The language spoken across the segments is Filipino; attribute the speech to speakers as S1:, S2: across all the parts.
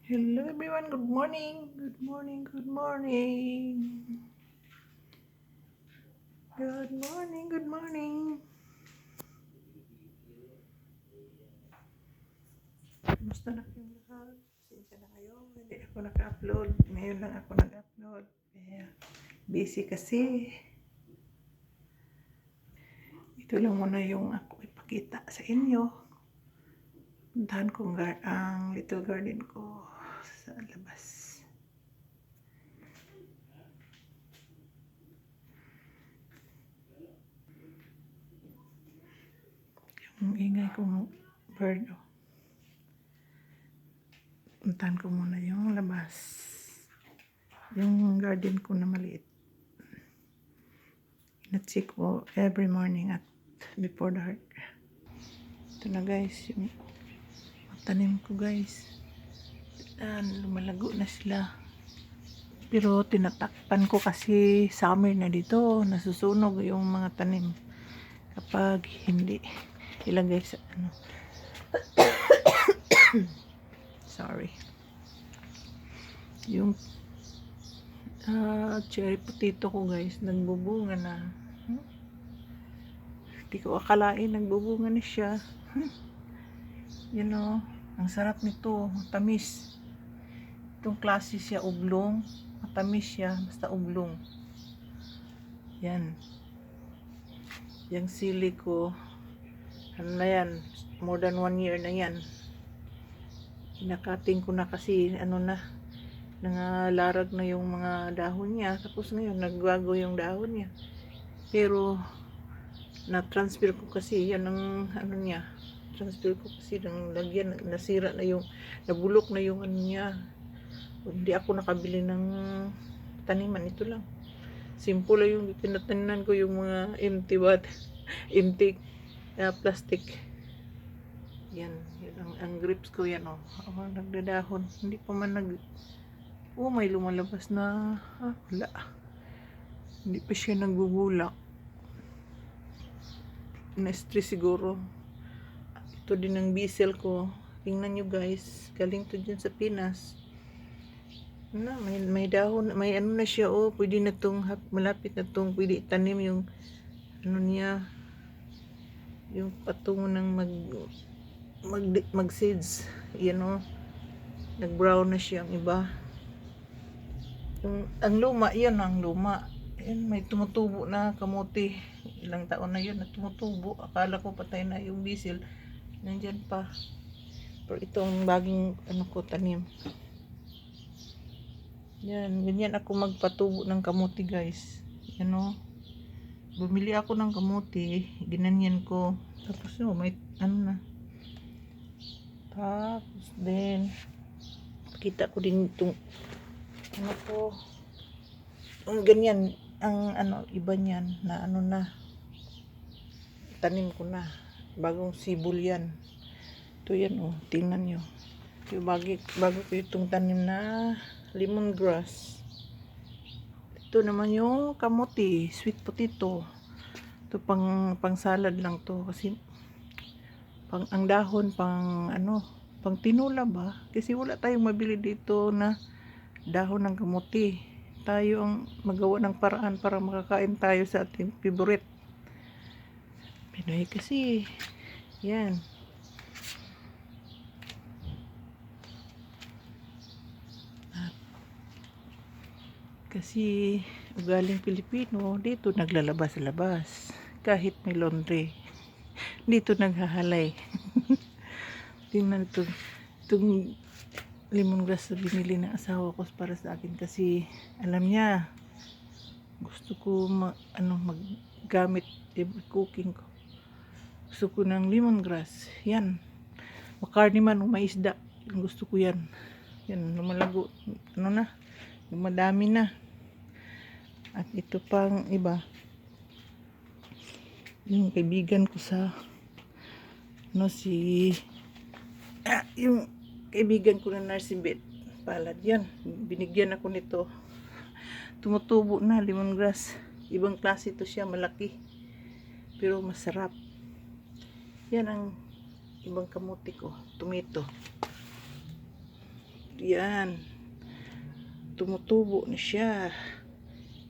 S1: Hello everyone, good morning, good morning, good morning. Good morning, good morning. Kumusta na kayong lahat? Pasensya na kayo, hindi ako naka-upload. Ngayon lang ako nag-upload. Kaya busy kasi. Ito lang muna yung ako ipakita sa inyo. Puntahan ko ang little garden ko sa labas. Yung ingay kong bird. Oh. Puntahan ko muna yung labas. Yung garden ko na maliit. Na-check ko every morning at before dark. Ito na guys, yung tanim ko guys. Lumalago na sila. Pero tinatakpan ko kasi summer na dito. Nasusunog yung mga tanim. Kapag hindi ilagay sa ano. Sorry. Yung cherry potato ko guys, nagbubunga na. Hindi ko akalain nagbubunga na siya. You know, ang sarap nito, tamis. Itong klase siya oblong, matamis siya, basta oblong. Yan. Yung sili ko, ano na yan, more than 1 year na yan. Kinakating ko na kasi, ano na, nangalarag na yung mga dahon niya. Tapos ngayon, nagbago yung dahon niya. Pero, na-transfer ko kasi, yan ang, ano niya, transfer ko kasi ng lagyan, nasira na yung, nabulok na yung ano niya. Hindi ako nakabili ng taniman, ito lang. Simple lang yung tinatanan ko, yung mga empty empty plastic. Yan, ang grapes ko yan oh. Nagdadahon. Hindi pa man may lumalabas na wala. Hindi pa siya nagbubulak. Na-stress siguro. Ito din ang basil ko. Tingnan nyo guys, galing to dyan sa Pinas. May dahon, may ano na siya oh, pwede na tong malapit na tong pwede itanim yung ano niya, yung patungo ng mag seeds, yan oh, nag brown na siya ang iba. Yung ang luma, yan ang luma. Yan, may tumutubo na kamote. Ilang taon na yun na tumutubo. Akala ko patay na yung basil. Nandyan pa. Pero itong baging ano ko tanim. Yan, ganyan ako magpatubo ng kamote guys. Yan o. Bumili ako ng kamote. Ginanyan ko. Tapos yun, may ano na. Tapos then, kita ko din itong ano ko. Ang ganyan, ang ano, iba niyan na ano na. Tanim ko na. Bagong sibol yan. Ito yan o, tingnan nyo. Yung bago ko itong tanim na lemongrass. Ito naman yung kamote, sweet potato. Ito pang salad lang to kasi ang dahon pang ano, pang tinula ba? Kasi wala tayong mabili dito na dahon ng kamote. Tayo ang magawa ng paraan para makakain tayo sa ating favorite. Pinoy kasi. Yan. Kasi ugaling Pilipino, dito naglalabas-labas. Kahit may laundry, dito naghahalay. Tingnan ito. Itong lemongrass na binili ng asawa ko para sa akin kasi alam niya gusto ko maggamit cooking ko. Gusto ko ng lemongrass. Yan. Makarni man o maisda. Gusto ko yan. Yan, lumalago. Ano na? Madami na. At ito pang iba. Yung kaibigan ko sa yung kaibigan ko na nursing bed. Palad yan. Binigyan ako nito. Tumutubo na lemongrass. Ibang klase ito siya. Malaki. Pero masarap. Yan ang ibang kamote ko. Tomato. Yan. Tumutubo na siya.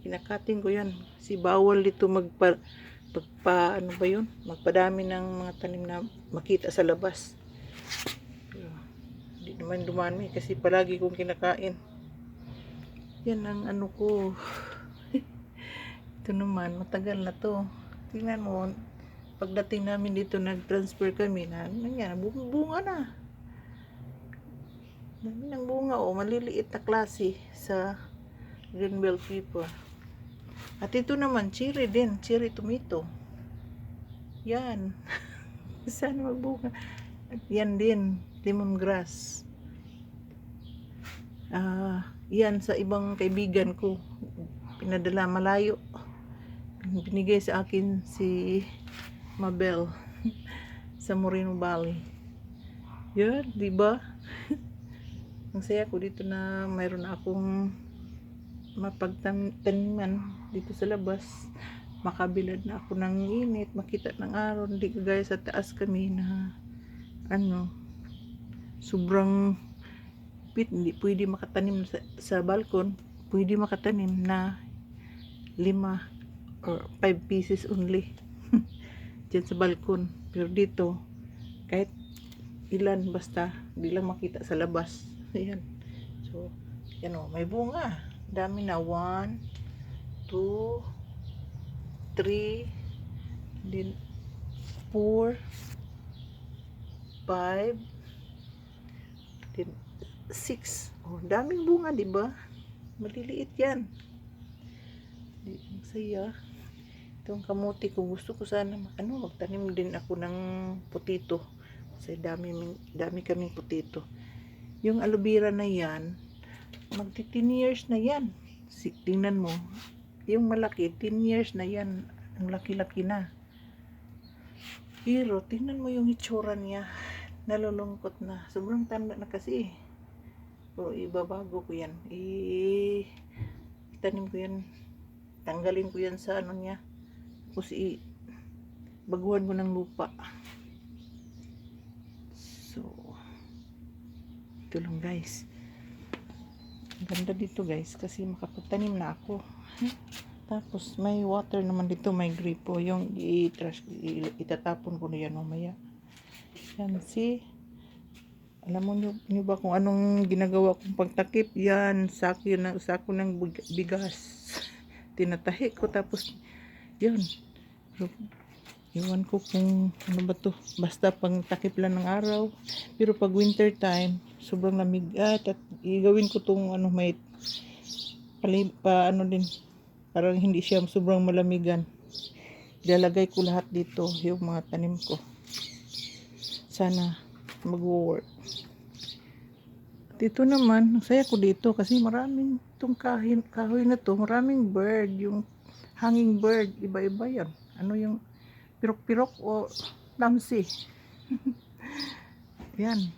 S1: Kinakating ko yan. Si bawal dito ano ba yun? Magpadami ng mga tanim na makita sa labas. Hindi naman dumami kasi palagi kong kinakain. Yan ang ano ko. Ito naman, matagal na to. Tingnan mo, pagdating namin dito, nag-transfer kami na, bunga na. Dami ng bunga, maliliit na klase sa Greenbelt Creeper. At ito naman, cherry din, cherry tomato. Yan. Sana magbunga. At yan din, lemongrass. Yan sa ibang kaibigan ko. Pinadala malayo. Binigay sa akin si Mabel sa Moreno Valley. Yan, di ba? Ang saya ko dito na mayroon na akong mapagtaniman dito sa labas. Makabilad na ako ng init, makita ng araw, hindi kagaya sa taas kami na sobrang hindi pwede makatanim sa balkon. Pwede makatanim na 5 or 5 pieces only dyan sa balkon. Pero dito kahit ilan, basta hindi lang makita sa labas. Ayan. So yan may bunga. Dami na. 1, 2, 3, then 4, 5, then 6. Daming bunga, di ba? Maliliit yan. Saya. Itong kamuti ko, gusto ko sana magtanim din ako ng potato. Kasi dami kaming potato. Yung aloe vera na yan, magti 10 years na yan. Tingnan mo, yung malaki 10 years na yan. Ang laki-laki na. Pero tingnan mo yung itsura niya, nalulungkot na. Sobrang tanda na kasi. Pero ibabago ko yan. Itanim ko yan. Tanggalin ko yan sa niya. Tapos baguhan ko ng lupa. So ito lang guys. Ang ganda dito guys kasi makapagtanim na ako. Tapos may water naman dito, may gripo. Yung itatapon ko na yan mamaya. Yan, see? Alam mo nyo ba kung anong ginagawa kong pagtakip? Yan, sako ng bigas. Tinatahi ko tapos yun. Iwan ko kung ano ba to. Basta pang takip lang ng araw. Pero pag winter time, sobrang lamig. At igawin ko tong may din. Parang hindi siya sobrang malamigan. Ilalagay ko lahat dito yung mga tanim ko. Sana mag-work. Dito naman, saya ko dito kasi maraming itong kahoy na to, maraming bird, yung hanging bird, iba-iba yan. Yung pirok-pirok o lamsi. Yan.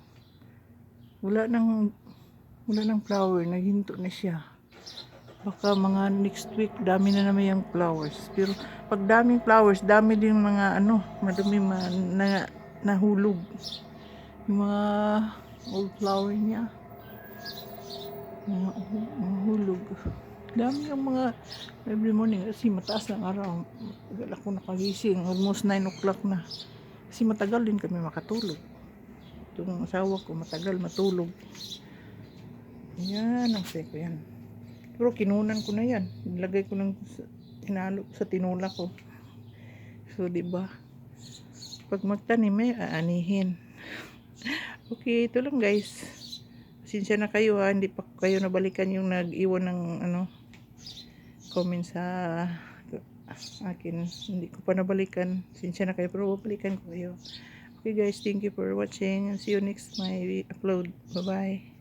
S1: Wala nang flower, naghinto na siya. Baka mga next week, dami na naman yung flowers. Pero pag daming flowers, dami din mga madumi nahulog. Yung mga old flower niya. Mga hulog. Dami yung mga every morning kasi mataas ng araw. Matagal ako nakagising. Almost 9 o'clock na. Kasi matagal din kami makatulog. Itong asawa ko matagal matulog. Yan, ang seko yan. Pero kinunan ko na yan. Nilagay ko ng tinalo sa tinula ko. So, diba? Pag magtanim, may aanihin. Okay, ito lang guys. Pasensya na kayo hindi pa kayo nabalikan yung nag-iwan ng comment sa akin. Hindi ko pa nabalikan. Pasensya na kayo, pero babalikan ko kayo. Okay guys, thank you for watching. See you next my upload. Bye-bye.